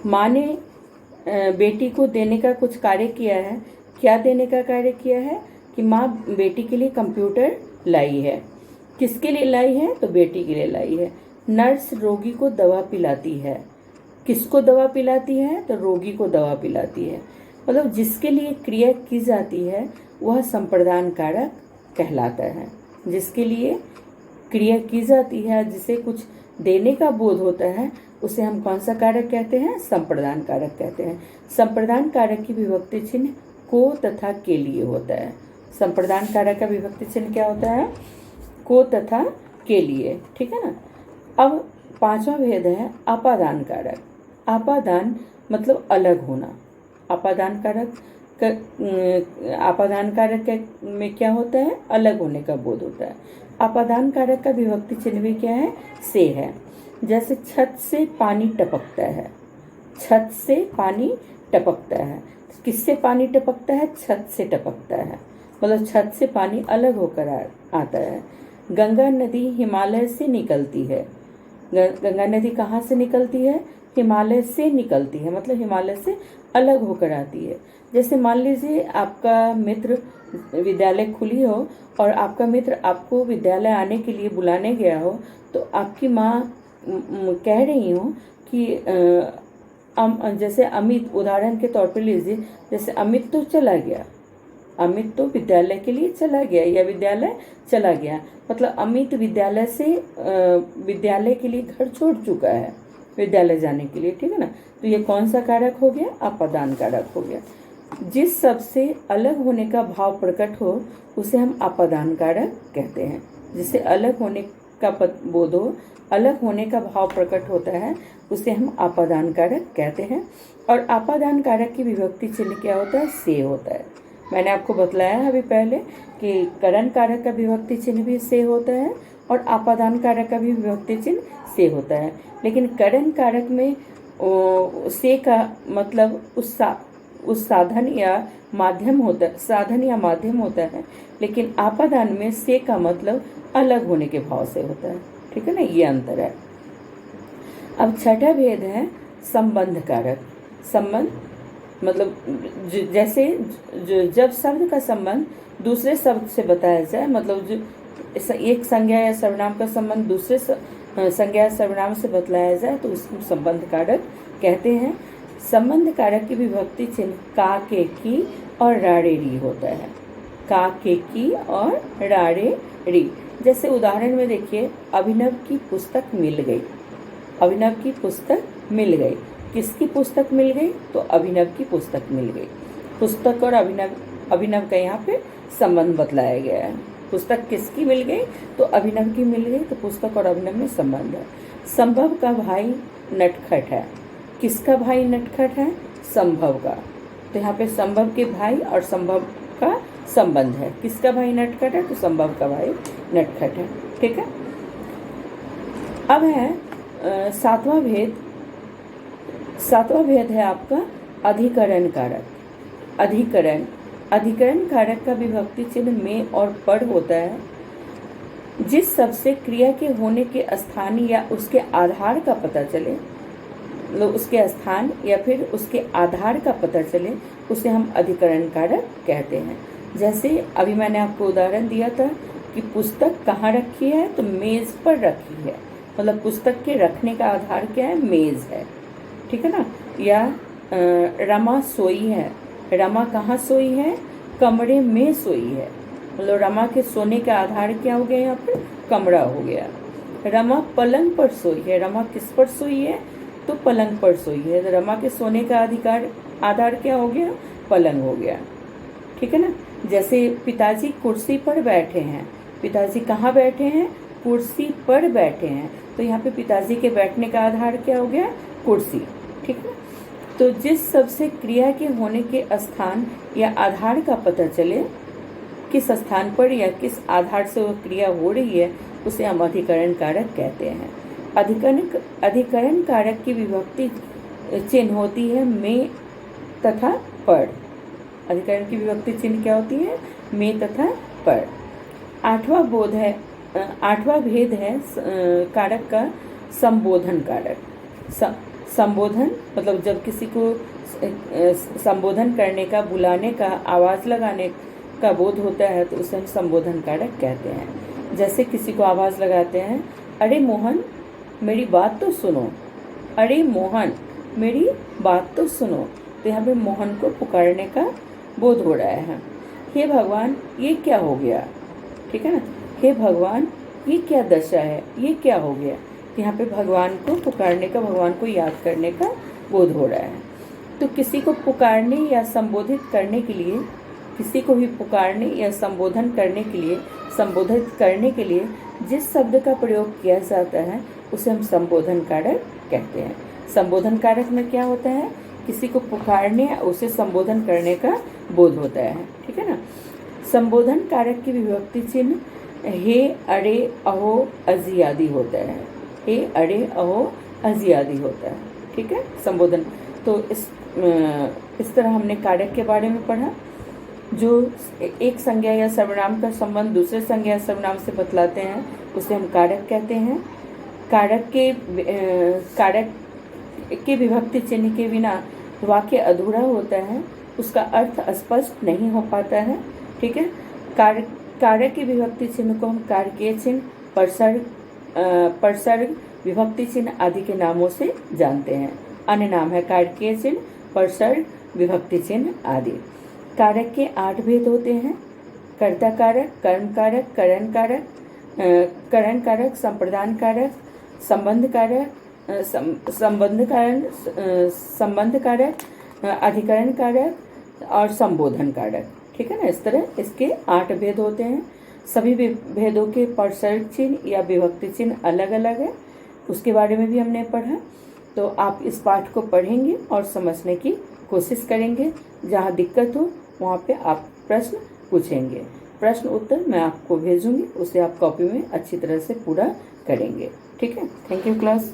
माँ ने बेटी को देने का कुछ कार्य किया है। क्या देने का कार्य किया है कि माँ बेटी के लिए कंप्यूटर लाई है। किसके लिए लाई है? तो बेटी के लिए लाई है। नर्स रोगी को दवा पिलाती है। किसको दवा पिलाती है? तो रोगी को दवा पिलाती है। मतलब जिसके लिए क्रिया की जाती है वह संप्रदान कारक कहलाता है। जिसके लिए क्रिया की जाती है, जिसे कुछ देने का बोध होता है, उसे हम कौन सा कारक कहते हैं? संप्रदान कारक कहते हैं। संप्रदान कारक की विभक्ति चिन्ह को तथा के लिए होता है। संप्रदान कारक का विभक्ति चिन्ह क्या होता है? को तथा के लिए। ठीक है ना। अब पांचवा भेद है आपादान कारक। आपादान मतलब अलग होना। आपादान कारक में क्या होता है? अलग होने का बोध होता है। आपादान कारक का विभक्ति चिन्ह भी क्या है? से है। जैसे छत से पानी टपकता है। छत से पानी टपकता है। किससे पानी टपकता है? छत से टपकता है। मतलब छत से पानी अलग होकर आता है। गंगा नदी हिमालय से निकलती है। गंगा नदी कहाँ से निकलती है? हिमालय से निकलती है, मतलब हिमालय से अलग होकर आती है। जैसे मान लीजिए आपका मित्र, विद्यालय खुली हो और आपका मित्र आपको विद्यालय आने के लिए बुलाने गया हो, तो आपकी माँ कह रही हो कि जैसे अमित, उदाहरण के तौर पर लीजिए, जैसे अमित तो चला गया, अमित तो विद्यालय के लिए चला गया या विद्यालय चला गया, मतलब अमित विद्यालय से विद्यालय के लिए घर छोड़ चुका है विद्यालय जाने के लिए। ठीक है ना। तो ये कौन सा कारक हो गया? आपादान कारक हो गया। जिस शब्द से अलग होने का भाव प्रकट हो उसे हम आपादान कारक कहते हैं। जिससे अलग होने का बोध हो, अलग होने का भाव प्रकट होता है, उसे हम आपादान कारक कहते हैं। और आपादान कारक की विभक्ति चिन्ह क्या होता है? से होता है। मैंने आपको बतलाया अभी पहले कि करण कारक का विभक्ति चिन्ह भी से होता है और आपादान कारक का भी विभक्ति चिन्ह से होता है। लेकिन करण कारक में से का मतलब उस साधन या माध्यम होता है, साधन या माध्यम होता है। लेकिन आपादान में से का मतलब अलग होने के भाव से होता है। ठीक है ना, ये अंतर है। अब छठा भेद है संबंध कारक। संबंध मतलब जैसे जब शब्द का संबंध दूसरे शब्द से बताया जाए, मतलब जो एक संज्ञा या सर्वनाम का संबंध दूसरे संज्ञा या सर्वनाम से बतलाया जाए तो उसको संबंध कारक कहते हैं। संबंध कारक की विभक्ति चिन्ह का, के, की और राड़े री होता है। का, के, की और राड़े री। जैसे उदाहरण में देखिए, अभिनव की पुस्तक मिल गई। अभिनव की पुस्तक मिल गई। किसकी पुस्तक मिल गई? तो अभिनव की पुस्तक मिल गई। पुस्तक और अभिनव का यहाँ पे संबंध बतलाया गया है। पुस्तक किसकी मिल गई? तो अभिनव की मिल गई, तो पुस्तक और अभिनव में संबंध है। संभव का भाई नटखट है। किसका भाई नटखट है? संभव का। तो यहाँ पे संभव के भाई और संभव का संबंध है। किसका भाई नटखट है? तो संभव का भाई नटखट है। ठीक है। अब है सातवां भेद। सातवां भेद है आपका अधिकरण कारक। अधिकरण कारक का विभक्ति चिन्ह में और पर होता है। जिस शब्द से क्रिया के होने के स्थान या उसके आधार का पता चले, मतलब उसके स्थान या फिर उसके आधार का पता चले, उसे हम अधिकरण कारक कहते हैं। जैसे अभी मैंने आपको उदाहरण दिया था कि पुस्तक कहाँ रखी है? तो मेज पर रखी है। मतलब पुस्तक के रखने का आधार क्या है? मेज है। ठीक है ना। या रमा सोई है। रमा कहाँ सोई है? कमरे में सोई है। मतलब रमा के सोने का आधार क्या हो गया? यहाँ पर कमरा हो गया। रमा पलंग पर सोई है। रमा किस पर सोई है? तो पलंग पर सोई है। तो रमा के सोने का आधार क्या हो गया? पलंग हो गया। ठीक है ना। जैसे पिताजी कुर्सी पर बैठे हैं। पिताजी कहाँ बैठे हैं? कुर्सी पर बैठे हैं। तो यहाँ पे पिताजी के बैठने का आधार क्या हो गया? कुर्सी। ठीक है। तो जिस शब्द से क्रिया के होने के स्थान या आधार का पता चले, किस स्थान पर या किस आधार से वो क्रिया हो रही है, उसे हम अधिकरण कारक कहते हैं। अधिकरण कारक की विभक्ति चिन्ह होती है में तथा पर। अधिकरण की विभक्ति चिन्ह क्या होती है? में तथा पर। आठवां भेद है कारक का संबोधन कारक। संबोधन मतलब जब किसी को संबोधन करने का, बुलाने का, आवाज़ लगाने का बोध होता है तो उसे हम संबोधन कारक कहते हैं। जैसे किसी को आवाज़ लगाते हैं, अरे मोहन मेरी बात तो सुनो, अरे मोहन मेरी बात तो सुनो, तो यहाँ पे मोहन को पुकारने का बोध हो रहा है। हे भगवान ये क्या हो गया, ठीक है ना, हे भगवान ये क्या दशा है, ये क्या हो गया, तो यहाँ पे भगवान को पुकारने का, भगवान को याद करने का बोध हो रहा है। तो किसी को पुकारने या संबोधित करने के लिए, किसी को भी पुकारने या संबोधन करने के लिए, संबोधित करने के लिए जिस शब्द का प्रयोग किया जाता है उसे हम संबोधन कारक कहते हैं। संबोधन कारक में क्या होता है, किसी को पुकारने या उसे संबोधन करने का बोध होता है, ठीक है ना। संबोधन कारक की विभक्ति चिन्ह हे, अरे, अहो, अजी आदि होता है। हे, अरे, अहो, अजी आदि होता है, ठीक है, संबोधन। तो इस तरह हमने कारक के बारे में पढ़ा। जो एक संज्ञा या सर्वनाम का संबंध दूसरे संज्ञा या सर्वनाम से बतलाते हैं उसे हम कारक कहते हैं। कारक के विभक्ति चिन्ह के बिना वाक्य अधूरा होता है, उसका अर्थ स्पष्ट नहीं हो पाता है, ठीक है। कारक के विभक्ति चिन्ह को हम कारकीय चिन्ह, परसर्ग, विभक्ति चिन्ह आदि के नामों से जानते हैं। अन्य नाम है कारकीय चिन्ह, परसर्ग, विभक्ति चिन्ह आदि। कारक के 8 भेद होते हैं, कर्ता कारक, कर्म कारक, करण कारक, संप्रदान कारक, संबंध कारक, संबंध कारक, अधिकरण कारक और संबोधन कारक, ठीक है ना। इस तरह इसके 8 भेद होते हैं। सभी भेदों के परसर्ग चिन्ह या विभक्ति चिन्ह अलग अलग है, उसके बारे में भी हमने पढ़ा। तो आप इस पाठ को पढ़ेंगे और समझने की कोशिश करेंगे। जहाँ दिक्कत हो वहाँ पे आप प्रश्न पूछेंगे। प्रश्न उत्तर मैं आपको भेजूंगी, उसे आप कॉपी में अच्छी तरह से पूरा करेंगे, ठीक है। Thank you class.